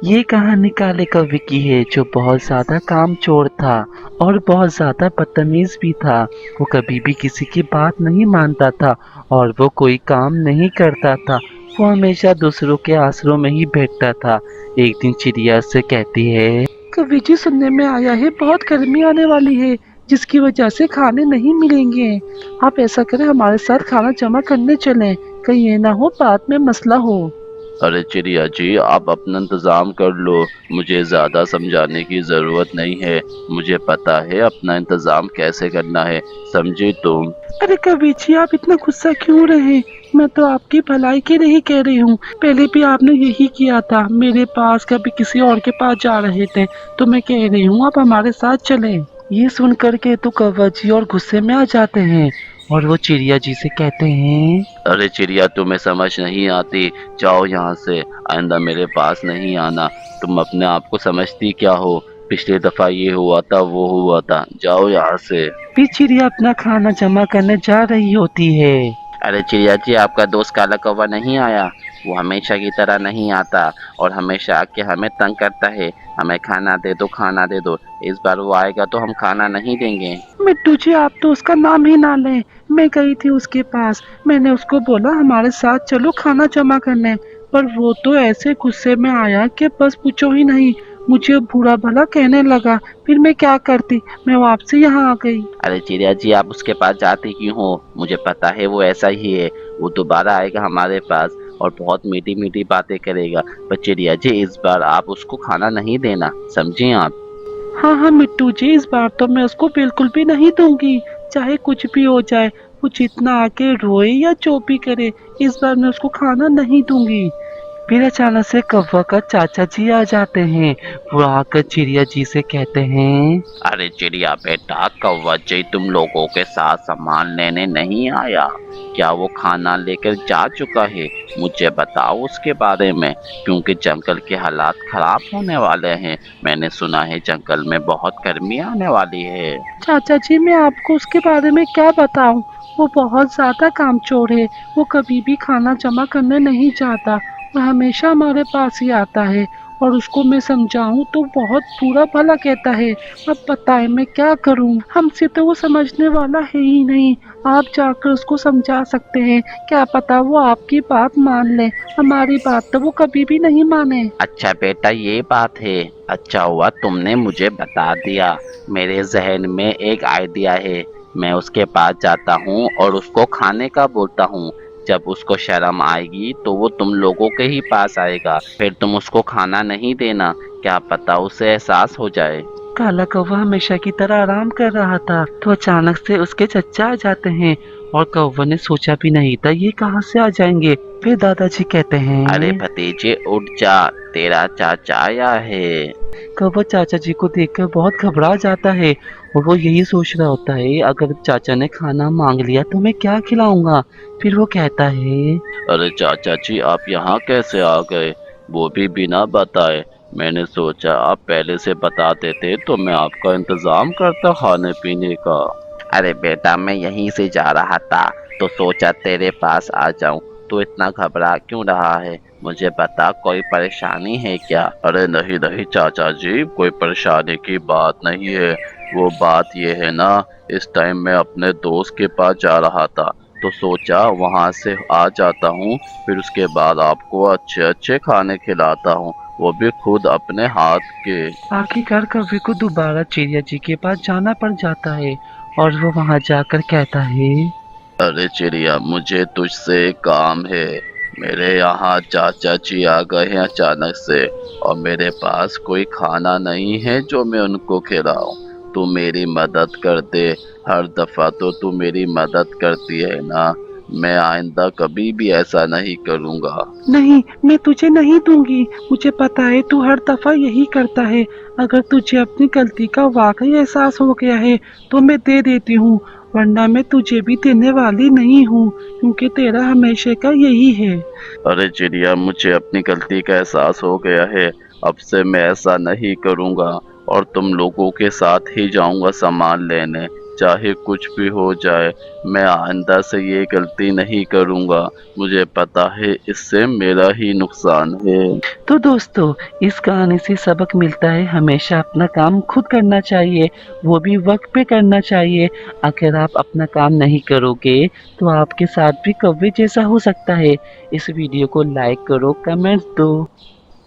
یہ कहानी काले कौवे की है जो बहुत ज्यादा कामचोर था और बहुत ज्यादा बदतमीज भी था। वो कभी भी किसी की बात नहीं मानता था और वो कोई काम नहीं करता था। वो हमेशा दूसरों के आसरों में ही बैठता था। एक दिन चिड़िया से कहती है, कवि जी सुनने में आया है बहुत गर्मी आने वाली है जिसकी वजह से खाने नहीं मिलेंगे। आप ऐसा करें हमारे साथ खाना जमा करने चलें, कहीं ये ना हो बाद में मसला हो। अरे चिड़िया जी, आप अपना इंतजाम कर लो। मुझे ज्यादा समझाने की जरूरत नहीं है। मुझे पता है अपना इंतजाम कैसे करना है, समझे तुम। अरे कवि जी आप इतना गुस्सा क्यों रहे? मैं तो आपकी भलाई के लिए ही कह रही हूँ। पहले भी आपने यही किया था, मेरे पास कभी किसी और के पास जा रहे थे, तो मैं कह रही हूँ आप हमारे साथ चलें। ये सुन करके तो कौवा जी और गुस्से में आ जाते हैं और वो चिड़िया जी से कहते हैं, अरे चिड़िया, तुम्हें समझ नहीं आती, जाओ यहाँ से, आइंदा मेरे पास नहीं आना। तुम अपने आप को समझती क्या हो? पिछली दफा ये हुआ था, वो हुआ था, जाओ यहाँ से। फिर चिड़िया अपना खाना जमा करने जा रही होती है। अरे चिड़िया जी, आपका दोस्त काला कौवा नहीं आया? वो हमेशा की तरह नहीं आता और हमेशा आके हमें तंग करता है। हमें खाना दे दो, खाना दे दो। इस बार वो आएगा तो हम खाना नहीं देंगे। मिट्टू जी आप तो उसका नाम ही ना लें। मैं गई थी उसके पास, मैंने उसको बोला हमारे साथ चलो खाना जमा करने, पर वो तो ऐसे गुस्से में आया कि बस पूछो ही नहीं। मुझे बुरा भला कहने लगा, फिर मैं क्या करती, मैं वापसी यहाँ आ गई। अरे चिड़िया जी, आप उसके पास जाते क्यों हो? मुझे पता है वो ऐसा ही है। वो दोबारा आएगा हमारे पास और बहुत मीठी मीठी बातें करेगा। पर चिड़िया जी, इस बार आप उसको खाना नहीं देना, समझे आप। हाँ हाँ मिट्टू जी इस बार तो मैं उसको बिल्कुल भी नहीं दूंगी, चाहे कुछ भी हो जाए। वो जितना आके रोए या जो भी करे, इस बार मैं उसको खाना नहीं दूंगी। फिर अचानक से कौवा का चाचा जी आ जाते हैं। वो आकर चिड़िया जी से कहते हैं, अरे चिड़िया बेटा, कौवा जी तुम लोगों के साथ सामान लेने नहीं आया क्या? वो खाना लेकर जा चुका है। मुझे बताओ उसके बारे में, क्योंकि जंगल के हालात खराब होने वाले हैं। मैंने सुना है जंगल में बहुत गर्मी आने वाली है। चाचा जी मैं आपको उसके बारे में क्या बताऊं? वो बहुत ज्यादा कामचोर है। वो कभी भी खाना जमा करने नहीं चाहता, वो हमेशा हमारे पास ही आता है और उसको मैं समझाऊं तो बहुत बुरा भला कहता है। अब बताएं मैं क्या करूं? हमसे तो वो समझने वाला है ही नहीं। आप जाकर उसको समझा सकते हैं, क्या पता वो आपकी बात मान ले। हमारी बात तो वो कभी भी नहीं माने। अच्छा बेटा, ये बात है। अच्छा हुआ तुमने मुझे बता दिया। मेरे जहन में एक आइडिया है। मैं उसके पास जाता हूँ और उसको खाने का बोलता हूँ। जब उसको शर्म आएगी तो वो तुम लोगों के ही पास आएगा। फिर तुम उसको खाना नहीं देना, क्या पता उसे एहसास हो जाए। काला कौवा हमेशा की तरह आराम कर रहा था तो अचानक से उसके चचा आ जाते हैं और कौवा ने सोचा भी नहीं था ये कहाँ से आ जाएंगे। फिर दादाजी कहते अरे हैं, भतीजे उठ जा, तेरा चाचा आया है। कौवा चाचा जी को देखकर बहुत घबरा जाता है और वो यही सोच रहा होता है अगर चाचा ने खाना मांग लिया तो मैं क्या खिलाऊंगा। फिर वो कहता है, अरे चाचा जी, आप यहाँ कैसे आ गए, वो भी बिना बताए? मैंने सोचा आप पहले से बता देते तो मैं आपका इंतजाम करता खाने पीने का। अरे बेटा, मैं यहीं से जा रहा था तो सोचा तेरे पास आ जाऊं। तू इतना घबरा क्यों रहा है? मुझे बता, कोई परेशानी है क्या? अरे नहीं नहीं चाचा जी, कोई परेशानी की बात नहीं है। वो बात ये है ना, इस टाइम मैं अपने दोस्त के पास जा रहा था तो सोचा वहां से आ जाता हूँ, फिर उसके बाद आपको अच्छे अच्छे खाने खिलाता हूँ, वो भी खुद अपने हाथ के। आखिरकार कौवे को दोबारा चिड़िया जी के पास जाना पड़ जाता है और वो वहाँ जाकर कहता है, अरे चिड़िया, मुझे तुझसे एक काम है। मेरे यहाँ चाचा जी आ गए हैं अचानक से और मेरे पास कोई खाना नहीं है जो मैं उनको खिलाऊं। तू मेरी मदद कर दे। हर दफा तो तू मेरी मदद करती है ना। मैं आइंदा कभी भी ऐसा नहीं करूँगा। नहीं मैं तुझे नहीं दूंगी। मुझे पता है तू हर दफा यही करता है। अगर तुझे अपनी गलती का वाकई एहसास हो गया है तो मैं दे देती हूँ, वरना मैं तुझे भी देने वाली नहीं हूँ, क्योंकि तेरा हमेशा का यही है। अरे चिड़िया, मुझे अपनी गलती का एहसास हो गया है। अब से मैं ऐसा नहीं करूँगा और तुम लोगों के साथ ही जाऊँगा सामान लेने। चाहे कुछ भी हो जाए, मैं आइंदा से ये गलती नहीं करूँगा। मुझे पता है इससे मेरा ही नुकसान है। तो दोस्तों, इस कहानी से सबक मिलता है हमेशा अपना काम खुद करना चाहिए, वो भी वक्त पे करना चाहिए। अगर आप अपना काम नहीं करोगे तो आपके साथ भी कौवे जैसा हो सकता है। इस वीडियो को लाइक करो, कमेंट्स दो।